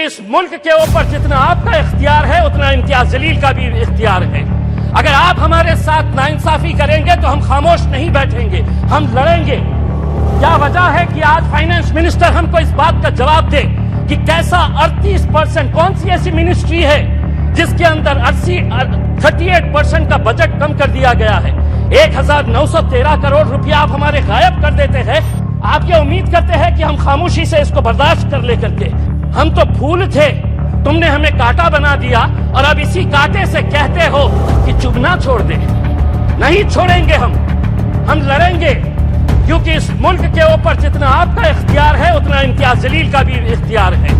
इस मुल्क के ऊपर जितना आपका इख्तियार है उतना इम्तियाज जलील का भी इख्तियार है। अगर आप हमारे साथ नाइंसाफी करेंगे तो हम खामोश नहीं बैठेंगे, हम लड़ेंगे। क्या वजह है कि आज फाइनेंस मिनिस्टर हमको इस बात का जवाब दे कि कैसा 38%, कौन सी ऐसी मिनिस्ट्री है जिसके अंदर 38% का बजट कम कर दिया गया है। 1913 करोड़ रुपया आप हमारे गायब कर देते हैं। आप ये उम्मीद करते हैं कि हम खामोशी से इसको बर्दाश्त कर ले करके। हम तो फूल थे, तुमने हमें कांटा बना दिया और अब इसी कांटे से कहते हो कि चुभना छोड़ दे। नहीं छोड़ेंगे, हम लड़ेंगे, क्योंकि इस मुल्क के ऊपर जितना आपका इख्तियार है उतना इम्तियाज जलील का भी इख्तियार है।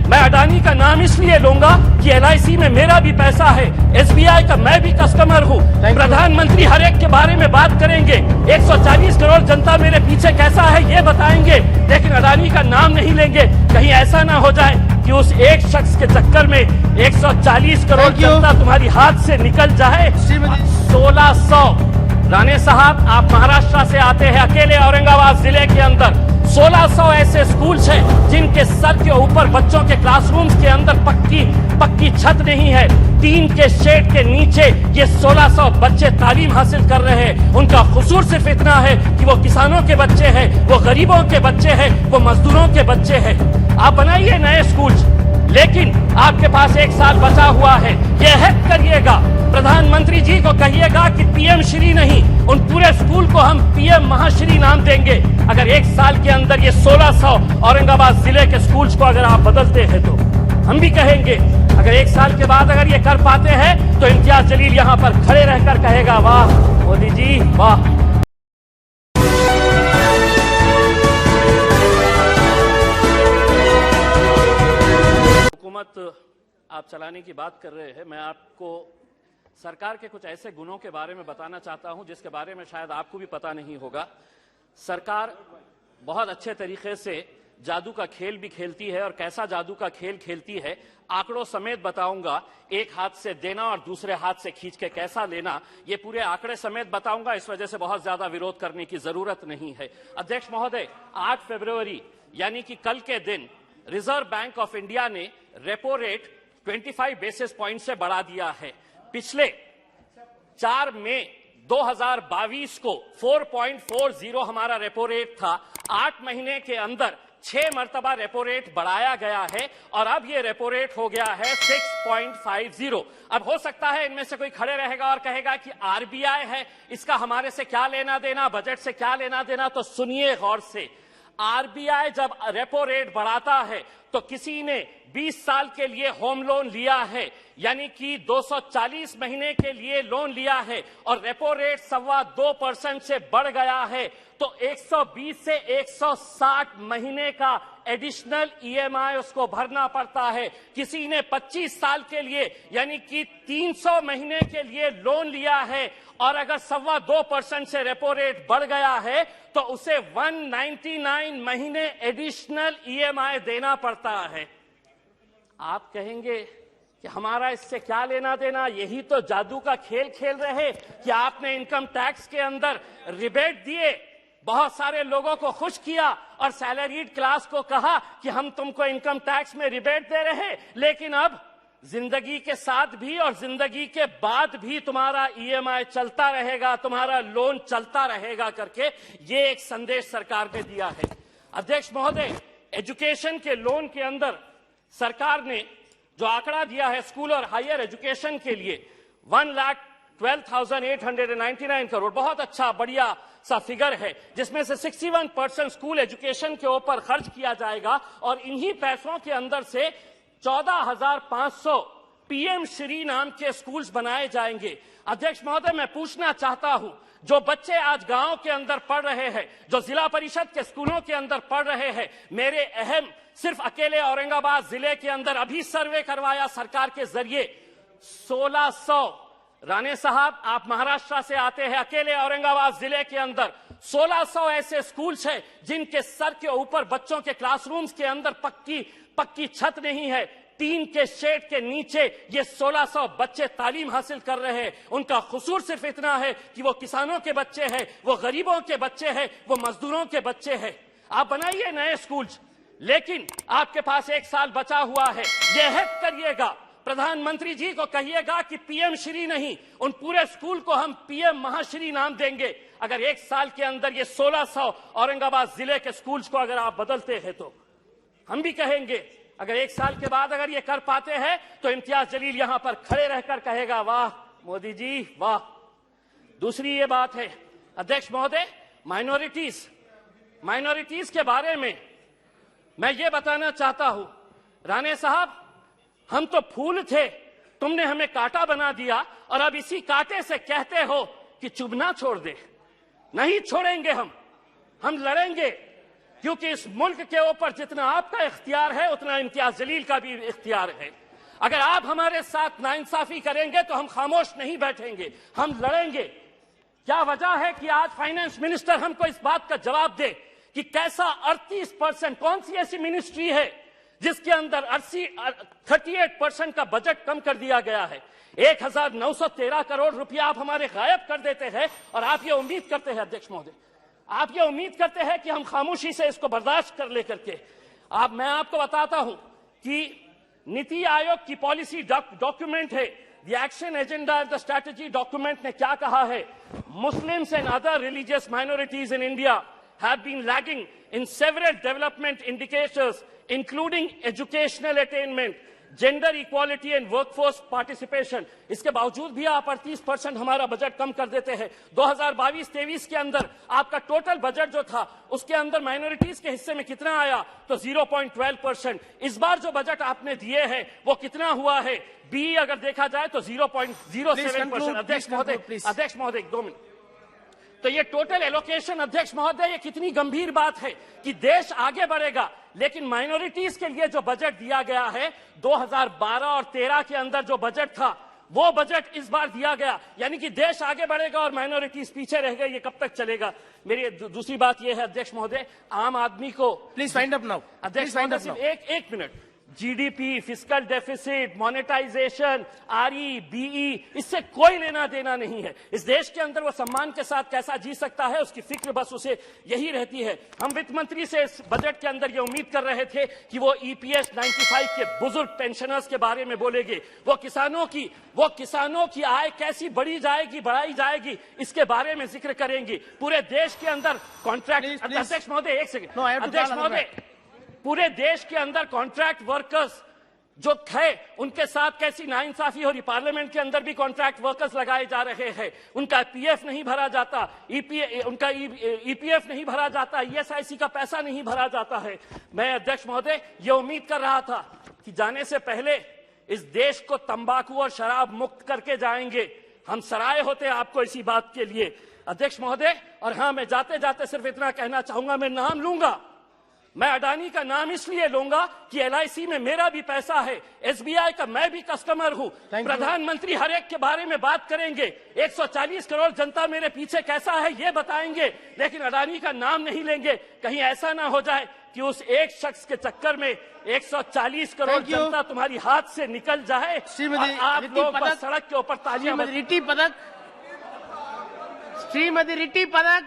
मैं अडानी का नाम इसलिए लूंगा कि LIC में मेरा भी पैसा है, SBI का मैं भी कस्टमर हूँ। प्रधानमंत्री हर एक के बारे में बात करेंगे, 140 करोड़ जनता मेरे पीछे कैसा है ये बताएंगे, लेकिन अडानी का नाम नहीं लेंगे। कहीं ऐसा ना हो जाए कि उस एक शख्स के चक्कर में 140 करोड़ जनता तुम्हारी हाथ से निकल जाए। 1600 राणे साहब, आप महाराष्ट्र से आते हैं, अकेले औरंगाबाद जिले के अंदर 1600 ऐसे स्कूल्स हैं जिनके सर के ऊपर बच्चों के क्लासरूम्स के अंदर पक्की छत नहीं है। टीन के शेड के नीचे ये 1600 बच्चे तालीम हासिल कर रहे हैं। उनका कसूर सिर्फ इतना है कि वो किसानों के बच्चे हैं, वो गरीबों के बच्चे हैं, वो मजदूरों के बच्चे हैं। आप बनाइए नए स्कूल्स, लेकिन आपके पास 1 साल बचा हुआ है। ये अहद करिएगा, प्रधानमंत्री जी को कहिएगा कि PM श्री नहीं, उन पूरे स्कूल को हम PM महाश्री नाम देंगे। अगर 1 साल के अंदर ये 1600 औरंगाबाद जिले के स्कूल्स को अगर आप बदलते हैं तो हम भी कहेंगे। अगर 1 साल के बाद अगर ये कर पाते हैं तो इम्तियाज जलील यहाँ पर खड़े रहकर कहेगा, वाह मोदी जी वाह। हुकूमत आप चलाने की बात कर रहे हैं, मैं आपको सरकार के कुछ ऐसे गुणों के बारे में बताना चाहता हूं जिसके बारे में शायद आपको भी पता नहीं होगा। सरकार बहुत अच्छे तरीके से जादू का खेल भी खेलती है, और कैसा जादू का खेल खेलती है आंकड़ों समेत बताऊंगा। एक हाथ से देना और दूसरे हाथ से खींच के कैसा लेना, ये पूरे आंकड़े समेत बताऊंगा। इस वजह से बहुत ज्यादा विरोध करने की जरूरत नहीं है। अध्यक्ष महोदय, 8 फरवरी यानी कि कल के दिन रिजर्व बैंक ऑफ इंडिया ने रेपो रेट 25 बेसिस पॉइंट से बढ़ा दिया है। पिछले 4 मई 2022 को 4.40 हमारा रेपो रेट था। 8 महीने के अंदर 6 मरतबा रेपो रेट बढ़ाया गया है और अब ये रेपो रेट हो गया है 6.50। अब हो सकता है इनमें से कोई खड़े रहेगा और कहेगा कि RBI है, इसका हमारे से क्या लेना देना, बजट से क्या लेना देना। तो सुनिए गौर से, RBI जब रेपो रेट बढ़ाता है तो किसी ने 20 साल के लिए होम लोन लिया है, यानी कि 240 महीने के लिए लोन लिया है, और रेपो रेट 2.25% से बढ़ गया है, तो 120 से 160 महीने का एडिशनल EMI उसको भरना पड़ता है। किसी ने 25 साल के लिए यानी कि 300 महीने के लिए लोन लिया है, और अगर 2.25% से रेपो रेट बढ़ गया है तो उसे 199 महीने एडिशनल EMI देना पड़ता है। आप कहेंगे कि हमारा इससे क्या लेना देना, यही तो जादू का खेल खेल रहे कि आपने इनकम टैक्स के अंदर रिबेट दिए, बहुत सारे लोगों को खुश किया और सैलरीड क्लास को कहा कि हम तुमको इनकम टैक्स में रिबेट दे रहे, लेकिन अब जिंदगी के साथ भी और जिंदगी के बाद भी तुम्हारा EMI चलता रहेगा, तुम्हारा लोन चलता रहेगा करके ये एक संदेश सरकार ने दिया है। अध्यक्ष महोदय, एजुकेशन के लोन के अंदर सरकार ने जो आंकड़ा दिया है स्कूल और हायर एजुकेशन के लिए 1,12,899 करोड़, बहुत अच्छा बढ़िया सा फिगर है, जिसमें से 61% स्कूल एजुकेशन के ऊपर खर्च किया जाएगा और इन्हीं पैसों के अंदर से 14,500 PM श्री नाम के स्कूल्स बनाए जाएंगे। अध्यक्ष महोदय, मैं पूछना चाहता हूं, जो बच्चे आज गांव के अंदर पढ़ रहे हैं, जो जिला परिषद के स्कूलों के अंदर पढ़ रहे हैं, मेरे अहम सिर्फ अकेले औरंगाबाद जिले के अंदर अभी सर्वे करवाया सरकार के जरिए 1600, राणे साहब आप महाराष्ट्र से आते हैं, अकेले औरंगाबाद जिले के अंदर 1600 ऐसे स्कूल्स हैं जिनके सर के ऊपर बच्चों के क्लासरूम्स के अंदर पक्की छत नहीं है। टीन के शेड के नीचे ये 1600 बच्चे तालीम हासिल कर रहे हैं। उनका कसूर सिर्फ इतना है कि वो किसानों के बच्चे हैं, वो गरीबों के बच्चे हैं, वो मजदूरों के बच्चे हैं। आप बनाइए नए स्कूल्स, लेकिन आपके पास 1 साल बचा हुआ है, यह हक करिएगा, प्रधानमंत्री जी को कहिएगा कि पीएम श्री नहीं, उन पूरे स्कूल को हम पीएम महाश्री नाम देंगे। अगर 1 साल के अंदर ये 1600 औरंगाबाद जिले के स्कूल्स को अगर आप बदलते हैं तो हम भी कहेंगे। अगर 1 साल के बाद अगर ये कर पाते हैं तो इम्तियाज जलील यहां पर खड़े रहकर कहेगा, वाह मोदी जी वाह। दूसरी ये बात है अध्यक्ष महोदय, माइनॉरिटीज के बारे में मैं ये बताना चाहता हूं, राणे साहब हम तो फूल थे, तुमने हमें कांटा बना दिया और अब इसी कांटे से कहते हो कि चुभना छोड़ दे। नहीं छोड़ेंगे हम लड़ेंगे, क्योंकि इस मुल्क के ऊपर जितना आपका इख्तियार है उतना इम्तियाज जलील का भी इख्तियार है। अगर आप हमारे साथ नाइंसाफी करेंगे तो हम खामोश नहीं बैठेंगे, हम लड़ेंगे। क्या वजह है कि आज फाइनेंस मिनिस्टर हमको इस बात का जवाब दे कि कैसा 38%, कौन सी ऐसी मिनिस्ट्री है जिसके अंदर 38% का बजट कम कर दिया गया है। 1913 करोड़ रुपया आप हमारे गायब कर देते हैं और आप ये उम्मीद करते हैं अध्यक्ष महोदय, आप ये उम्मीद करते हैं कि हम खामोशी से इसको बर्दाश्त कर लेकर के। मैं आपको बताता हूं कि नीति आयोग की पॉलिसी डॉक्यूमेंट है, the action agenda the strategy document ने क्या कहा है, Muslims and other religious minorities in India have been lagging in several development indicators including educational attainment, gender equality and workforce participation। इसके बावजूद भी आप 38% हमारा बजट कम कर देते हैं। 2022-23 के अंदर आपका टोटल बजट जो था उसके अंदर माइनॉरिटीज के हिस्से में कितना आया, तो 0.12%। इस बार जो बजट आपने दिए हैं वो कितना हुआ है, बी अगर देखा जाए तो 0.07%। अध्यक्ष महोदय 2 मिनट। तो ये टोटल एलोकेशन अध्यक्ष महोदय, ये कितनी गंभीर बात है कि देश आगे बढ़ेगा, लेकिन माइनॉरिटीज के लिए जो बजट दिया गया है 2012 और 13 के अंदर जो बजट था वो बजट इस बार दिया गया, यानी कि देश आगे बढ़ेगा और माइनॉरिटीज पीछे रह गए। ये कब तक चलेगा? मेरी दूसरी बात ये है अध्यक्ष महोदय, आम आदमी को प्लीज फाइंड अप नाउ। अध्यक्ष महोदय एक minute, GDP, fiscal deficit, monetization, RE, BE, इससे कोई लेना देना नहीं है। इस देश के अंदर वो सम्मान के साथ कैसा जी सकता है उसकी फिक्र बस उसे यही रहती है। हम वित्त मंत्री से इस बजट के अंदर ये उम्मीद कर रहे थे कि वो ईपीएस 95 के बुजुर्ग पेंशनर्स के बारे में बोलेंगे, वो किसानों की आय कैसी बढ़ाई जाएगी इसके बारे में जिक्र करेंगे। पूरे देश के अंदर कॉन्ट्रैक्ट, अध्यक्ष महोदय एक सेकंड, अध्यक्ष महोदय, पूरे देश के अंदर कॉन्ट्रैक्ट वर्कर्स जो थे उनके साथ कैसी नाइंसाफी हो रही। पार्लियामेंट के अंदर भी कॉन्ट्रैक्ट वर्कर्स लगाए जा रहे हैं, उनका पीएफ नहीं भरा जाता, उनका ईपीएफ नहीं भरा जाता, ईएसआईसी का पैसा नहीं भरा जाता है। मैं अध्यक्ष महोदय ये उम्मीद कर रहा था कि जाने से पहले इस देश को तंबाकू और शराब मुक्त करके जाएंगे। हम सराय होते आपको इसी बात के लिए अध्यक्ष महोदय। और हाँ, मैं जाते जाते सिर्फ इतना कहना चाहूंगा, मैं नाम लूंगा, मैं अडानी का नाम इसलिए लूंगा कि एलआईसी में मेरा भी पैसा है, एसबीआई का मैं भी कस्टमर हूं। प्रधानमंत्री हर एक के बारे में बात करेंगे, 140 करोड़ जनता मेरे पीछे कैसा है ये बताएंगे, लेकिन अडानी का नाम नहीं लेंगे। कहीं ऐसा ना हो जाए कि उस एक शख्स के चक्कर में 140 करोड़ जनता तुम्हारी हाथ से निकल जाए और आप लोग बस सड़क के ऊपर तालियां। श्रीमती रिटी पदक